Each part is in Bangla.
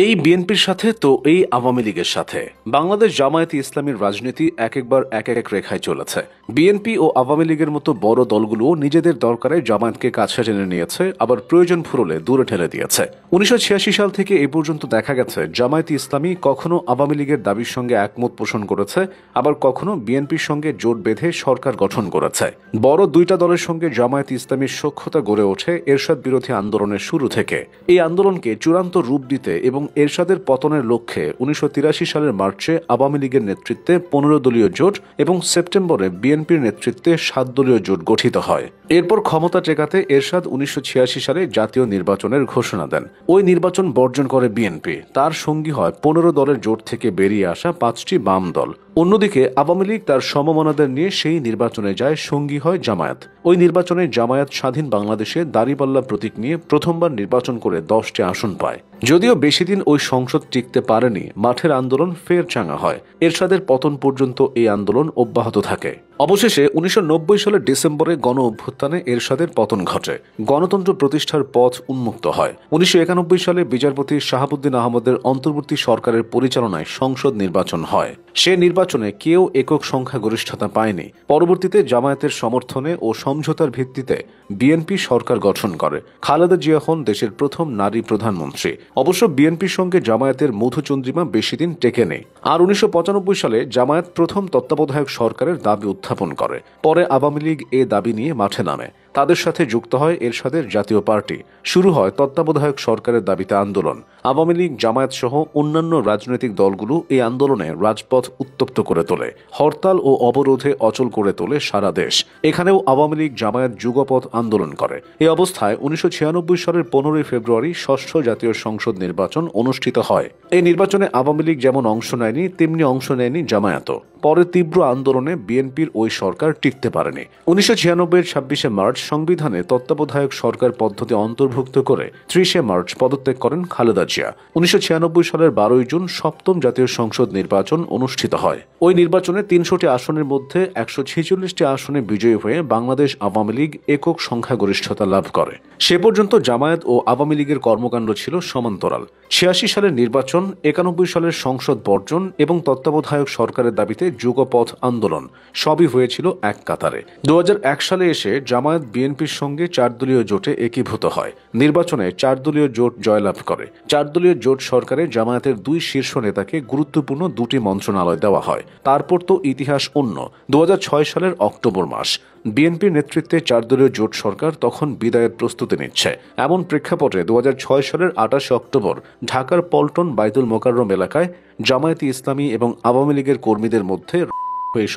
এই বিএনপির সাথে তো এই আওয়ামী লীগের সাথে বাংলাদেশ জামায়াতে ইসলামীর রাজনীতি একবার এক এক রেখায় চলেছে। বিএনপি ও আওয়ামী লীগের মতো বড় দলগুলো নিজেদের দরকারে জামায়াতকে কাছে টেনে নিয়েছে, আবার প্রয়োজন ফুরলে দূরে ঠেলে দিয়েছে। 1986 সাল থেকে এই পর্যন্ত দেখা গেছে জামায়াতে ইসলামী কখনো আওয়ামী লীগের দাবির সঙ্গে একমত পোষণ করেছে, আবার কখনো বিএনপির সঙ্গে জোট বেঁধে সরকার গঠন করেছে। বড় দুইটা দলের সঙ্গে জামায়াতে ইসলামীর সখ্যতা গড়ে ওঠে এরশাদ বিরোধী আন্দোলনের শুরু থেকে। এই আন্দোলনকে চূড়ান্ত রূপ দিতে এবং এরশাদের পতনের লক্ষ্যে 1983 সালের মার্চে আওয়ামী লীগের নেতৃত্বে 15 দলীয় জোট এবং সেপ্টেম্বরে বিএনপির নেতৃত্বে 7 দলীয় জোট গঠিত হয়। এরপর ক্ষমতা টেকাতে এরশাদ 1986 সালে জাতীয় নির্বাচনের ঘোষণা দেন। ওই নির্বাচন বর্জন করে বিএনপি। তার সঙ্গী হয় 15 দলের জোট থেকে বেরিয়ে আসা 5টি বাম দল। অন্যদিকে আওয়ামী লীগ তার সমমনাদের নিয়ে সেই নির্বাচনে যায়, সঙ্গী হয় জামায়াত। ওই নির্বাচনে জামায়াত স্বাধীন বাংলাদেশে দাড়িপাল্লা প্রতীক নিয়ে প্রথমবার নির্বাচন করে 10টি আসন পায়। যদিও বেশি দিন ওই সংসদ টিকতে পারেনি, মাঠের আন্দোলন ফের চাঙা হয়। এরশাদের পতন পর্যন্ত এই আন্দোলন অব্যাহত থাকে। অবশেষে 1990 সালের ডিসেম্বরে গণ অভ্যুত্থানে এরশাদের পতন ঘটে। গণতন্ত্র প্রতিষ্ঠার পথ উন্মুক্ত হয়। 1991 সালে বিচারপতি শাহাবুদ্দিন আহমদের অন্তর্বর্তী সরকারের পরিচালনায় সংসদ নির্বাচন হয়। সে নির্বাচনে কেউ একক সংখ্যাগরিষ্ঠতা পায়নি। পরবর্তীতে জামায়াতের সমর্থনে ও সমঝোতার ভিত্তিতে বিএনপি সরকার গঠন করে। খালেদা জিয়া হন দেশের প্রথম নারী প্রধানমন্ত্রী। অবশ্য বিএনপির সঙ্গে জামায়াতের মধুচন্দ্রিমা বেশি দিন টেকে নেই। আর 1995 সালে জামায়াত প্রথম তত্ত্বাবধায়ক সরকারের দাবি উত্থাপন করে। পরে আওয়ামী লীগ এ দাবি নিয়ে মাঠে নামে। তাদের সাথে যুক্ত হয় এরশাদের জাতীয় পার্টি। শুরু হয় তত্ত্বাবধায়ক সরকারের দাবিতে আন্দোলন। আওয়ামী লীগ, জামায়াত সহ অন্যান্য রাজনৈতিক দলগুলো এই আন্দোলনে রাজপথ উত্তপ্ত করে তোলে। হরতাল ও অবরোধে অচল করে তোলে সারা দেশ। এখানেও আওয়ামী লীগ জামায়াত যুগপৎ আন্দোলন করে। এই অবস্থায় 1996 সালের 15 ফেব্রুয়ারি ষষ্ঠ জাতীয় সংসদ নির্বাচন অনুষ্ঠিত হয়। এই নির্বাচনে আওয়ামী লীগ যেমন অংশ নেয়নি, তেমনি অংশ নেয়নি জামায়াতও। পরে তীব্র আন্দোলনে বিএনপির ওই সরকার টিকতে পারেনি। 1996 26 মার্চ সংবিধানে তত্ত্বাবধায়ক সরকার পদ্ধতি অন্তর্ভুক্ত করে 30 মার্চ পদত্যাগ করেন খালেদা জিয়া। 1996 সালের 12 জুন সপ্তম জাতীয় সংসদ নির্বাচন অনুষ্ঠিত হয়। ওই নির্বাচনে 300টি আসনের মধ্যে 146টি আসনে বিজয়ী হয়ে বাংলাদেশ আওয়ামী লীগ একক সংখ্যাগরিষ্ঠতা লাভ করে। সে পর্যন্ত জামায়াত ও আওয়ামী লীগের কর্মকাণ্ড ছিল সমান্তরাল। 86 সালের নির্বাচন, 91 সালের সংসদ বর্জন এবং তত্ত্বাবধায়ক সরকারের দাবিতে যুগপথ আন্দোলন সবই হয়েছিল এক কাতারে। 2001 সালে এসে জামায়াত বিএনপির সঙ্গে 4 দলীয় জোটে একীভূত হয়। নির্বাচনে 4 দলীয় জোট জয়লাভ করে। 4 দলীয় জোট সরকারে জামায়াতের 2 শীর্ষ নেতাকে গুরুত্বপূর্ণ 2টি মন্ত্রণালয় দেওয়া হয়। তারপর তো ইতিহাস অন্য। 2006 সালের অক্টোবর মাস বিএনপির নেতৃত্বে 4 দলীয় জোট সরকার তখন বিদায়ের প্রস্তুতি নিচ্ছে। এমন প্রেক্ষাপটে 2006 সালের 28 অক্টোবর ঢাকার পল্টন বাইতুল মোকাররম এলাকায় জামায়াতে ইসলামী এবং আওয়ামী লীগের কর্মীদের মধ্যে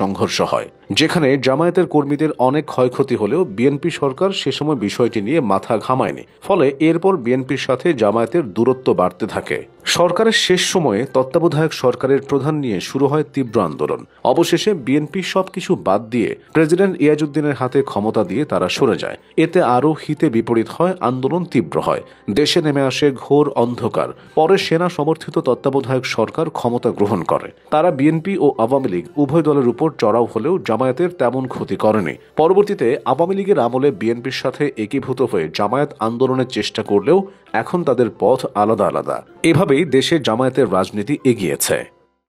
সংঘর্ষ হয়, যেখানে জামায়াতের কর্মীদের অনেক ক্ষয়ক্ষতি হলেও বিএনপি সরকার সে সময় বিষয়টি নিয়ে মাথা ঘামায়নি। ফলে এরপর বিএনপির সাথে জামায়াতের দূরত্ব বাড়তে থাকে। সরকারের শেষ সময়ে তত্ত্বাবধায়ক সরকারের প্রধান নিয়ে শুরু হয় তীব্র আন্দোলন। অবশেষে বিএনপি সবকিছু বাদ দিয়ে প্রেসিডেন্ট ইয়াজউদ্দিনের হাতে ক্ষমতা দিয়ে তারা সরে যায়। এতে আরও হিতে বিপরীত হয়, আন্দোলন তীব্র হয়। দেশে নেমে আসে ঘোর অন্ধকার। পরে সেনা সমর্থিত তত্ত্বাবধায়ক সরকার ক্ষমতা গ্রহণ করে। তারা বিএনপি ও আওয়ামী লীগ উভয় দলের উপর চড়াও হলেও জামায়াতের তেমন ক্ষতি করেনি। পরবর্তীতে আওয়ামী লীগের আমলে বিএনপির সাথে একীভূত হয়ে জামায়াত আন্দোলনের চেষ্টা করলেও এখন তাদের পথ আলাদা আলাদা। এভাবেই দেশে জামায়াতের রাজনীতি এগিয়েছে।